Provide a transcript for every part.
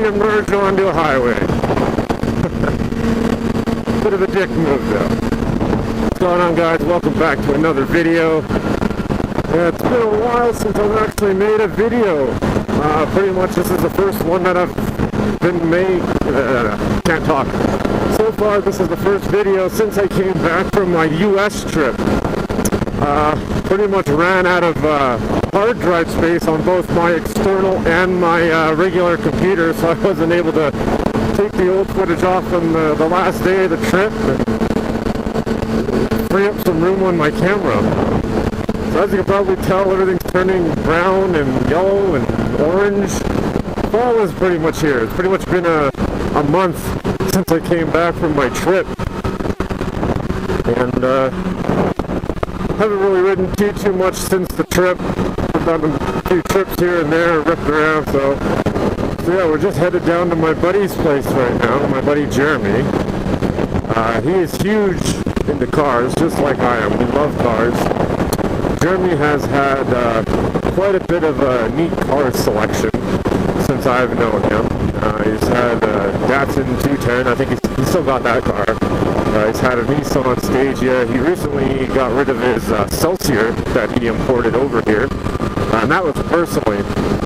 emerge onto a highway. Bit of a dick move though. What's going on, guys? Welcome back to another video. It's been a while since I've actually made a video. Pretty much this is the first one that I've been made. Can't talk. So far, this is the first video since I came back from my US trip. Pretty much ran out of hard drive space on both my external and my regular computer, so I wasn't able to take the old footage off on the last day of the trip and free up some room on my camera. So as you can probably tell, everything's turning brown and yellow and orange. Fall is pretty much here. It's pretty much been a month since I came back from my trip, and haven't really ridden too much since the trip. I've done a few trips here and there, ripped around, so yeah, we're just headed down to my buddy's place right now, my buddy Jeremy. He is huge into cars, just like I am. We love cars. Jeremy has had quite a bit of a neat car selection since I've known him. He's had a Datsun 210, I think he's still got that car. He's had a Nissan Stagia. He recently got rid of his Celsior that he imported over here. And that was personally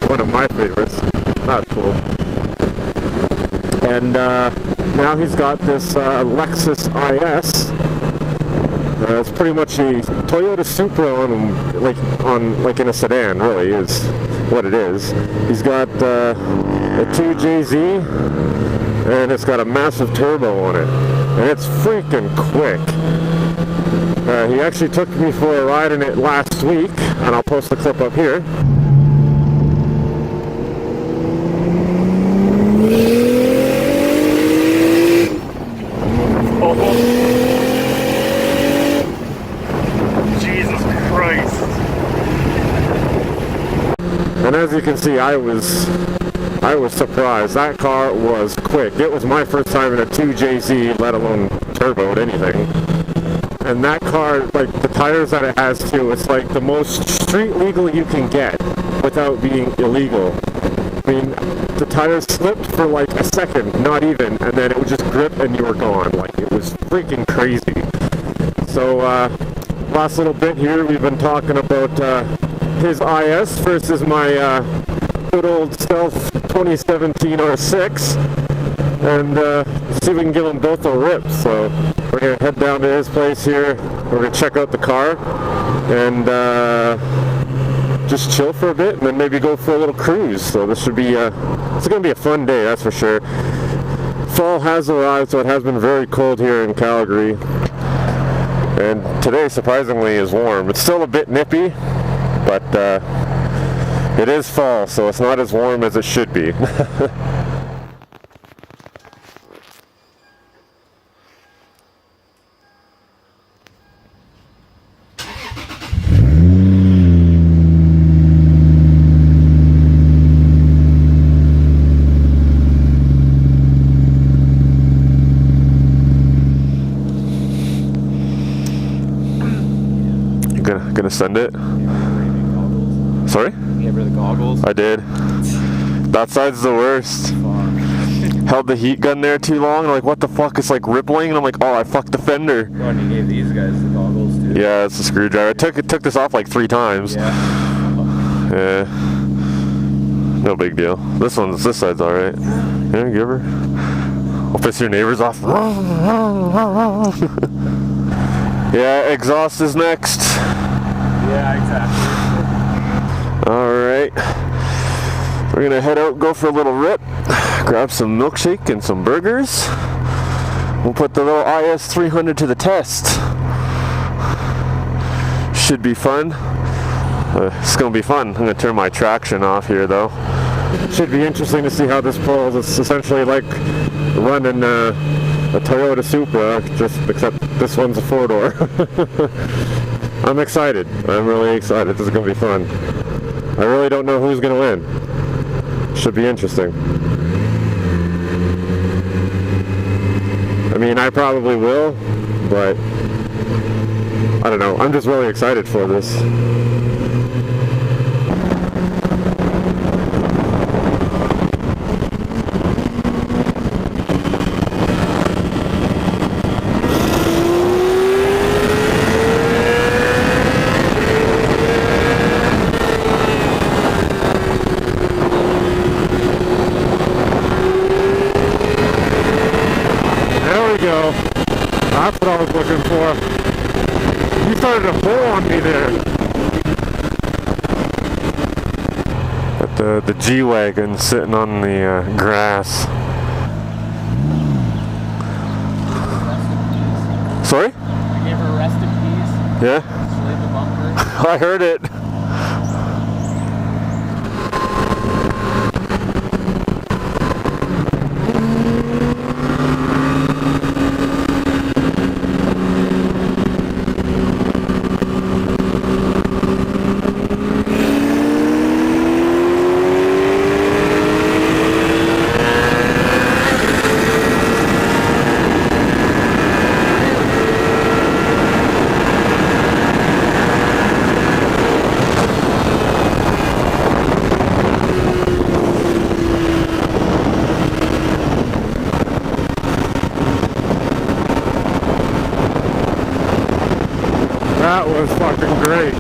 one of my favorites. That's cool. And now he's got this Lexus IS. It's pretty much a Toyota Supra on in a sedan, really, is what it is. He's got a 2JZ, and it's got a massive turbo on it. And it's freaking quick. He actually took me for a ride in it last week, and I'll post the clip up here. And as you can see, I was surprised. That car was quick. It was my first time in a 2JZ, let alone turboed anything. And that car, like the tires that it has too, it's like the most street legal you can get without being illegal. I mean, the tires slipped for like a second, not even, and then it would just grip and you were gone. Like, it was freaking crazy. So, last little bit here, we've been talking about his IS versus my good old stealth 2017 R6, and see if we can give them both a rip. So we're gonna head down to his place here. We're gonna check out the car and just chill for a bit, and then maybe go for a little cruise. So this should be it's gonna be a fun day, that's for sure. Fall has arrived, so it has been very cold here in Calgary, and today surprisingly is warm. It's still a bit nippy, but it is fall, so it's not as warm as it should be. You gonna send it? Sorry? You ever the goggles? I did. That side's the worst. Held the heat gun there too long, and like, what the fuck? It's like rippling, and I'm like, oh, I fucked the fender. Oh, and you gave these guys the goggles too? Yeah, it's a screwdriver. I took this off like 3 times. Yeah. Yeah. No big deal. This side's alright. Yeah, give her. I'll piss your neighbors off. Yeah, exhaust is next. Yeah, exactly. Alright, we're gonna head out, go for a little rip, grab some milkshake and some burgers. We'll put the little IS300 to the test. Should be fun. It's gonna be fun. I'm gonna turn my traction off here though. Should be interesting to see how this pulls. It's essentially like running a Toyota Supra, just except this one's a 4-door. I'm excited. I'm really excited. This is gonna be fun. I really don't know who's gonna win. Should be interesting. I mean, I probably will, but I don't know. I'm just really excited for this. go. That's what I was looking for. You started to pull on me there. But the G-Wagon sitting on the grass. Sorry? I gave her rest in peace. Yeah? Just leave the bumper. I heard it. That was fucking great.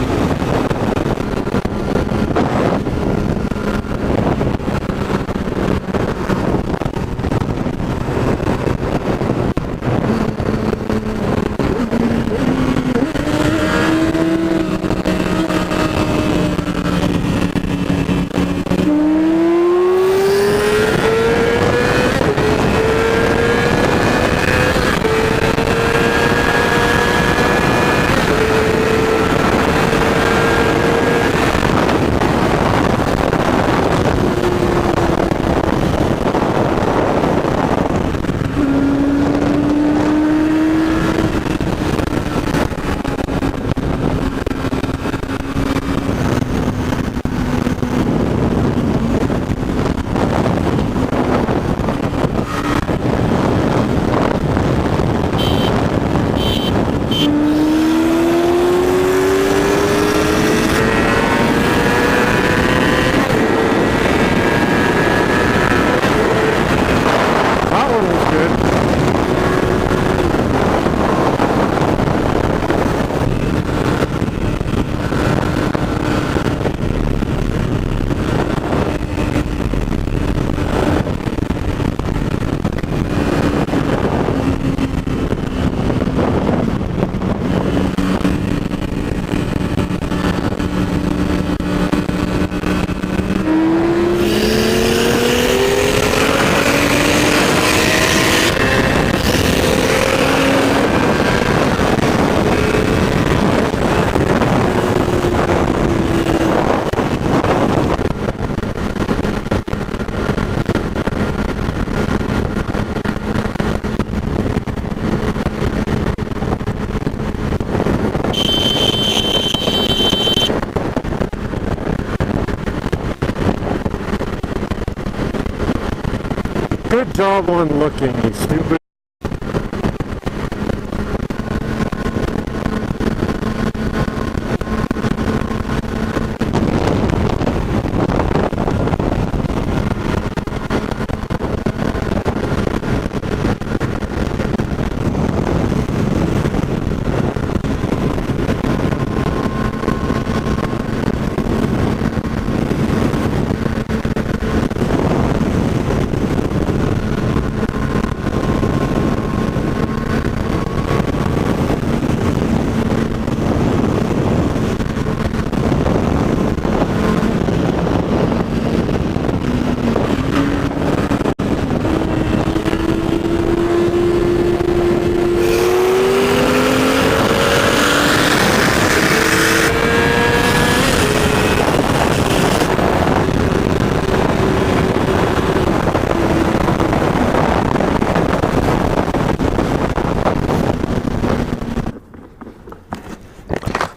Good job on looking, you stupid.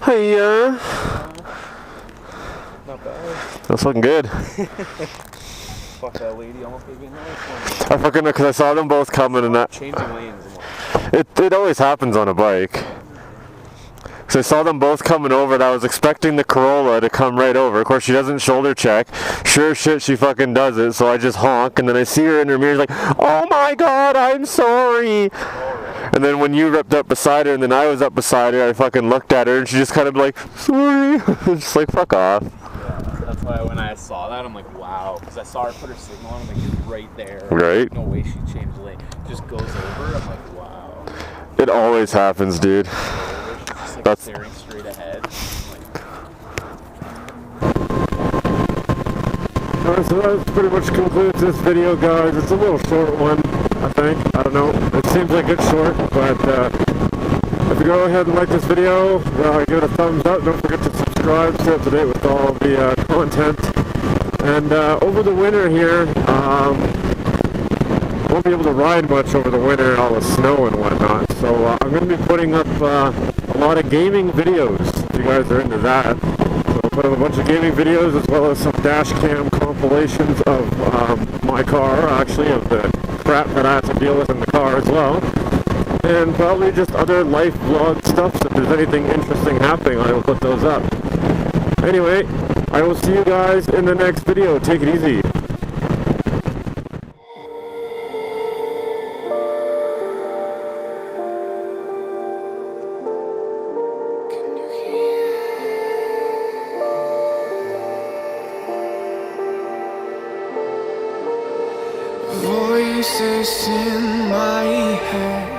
Hey, Not bad. that's looking good. Fuck, that lady almost gave me a nice one. I fucking know because I saw them both coming and that. Changing lanes and what? It always happens on a bike. So I saw them both coming over and I was expecting the Corolla to come right over. Of course, she doesn't shoulder check. Sure as shit, she fucking does it. So I just honk and then I see her in her mirror like, oh my god, I'm sorry. And then when you ripped up beside her and then I was up beside her, I fucking looked at her and she just kind of like, sorry. Just like, fuck off. Yeah, that's why when I saw that, I'm like, wow. Because I saw her put her signal on, I'm like, it's right there. Right. No way she changed lane. just goes over. I'm like, wow. It always happens, dude. Just like That's staring straight ahead. Alright, so that pretty much concludes this video, guys. It's a little short one, I think. I don't know. It seems like it's short, but if you go ahead and like this video, give it a thumbs up. Don't forget to subscribe. Stay up to date with all the content. And over the winter here, won't be able to ride much over the winter and all the snow and whatnot. So I'm going to be putting up a lot of gaming videos, if you guys are into that. I'll put up a bunch of gaming videos as well as some dash cam compilations of my car, actually, of the crap that I have to deal with in the car as well. And probably just other life vlog stuff. So if there's anything interesting happening, I will put those up. Anyway, I will see you guys in the next video. Take it easy. Voices in my head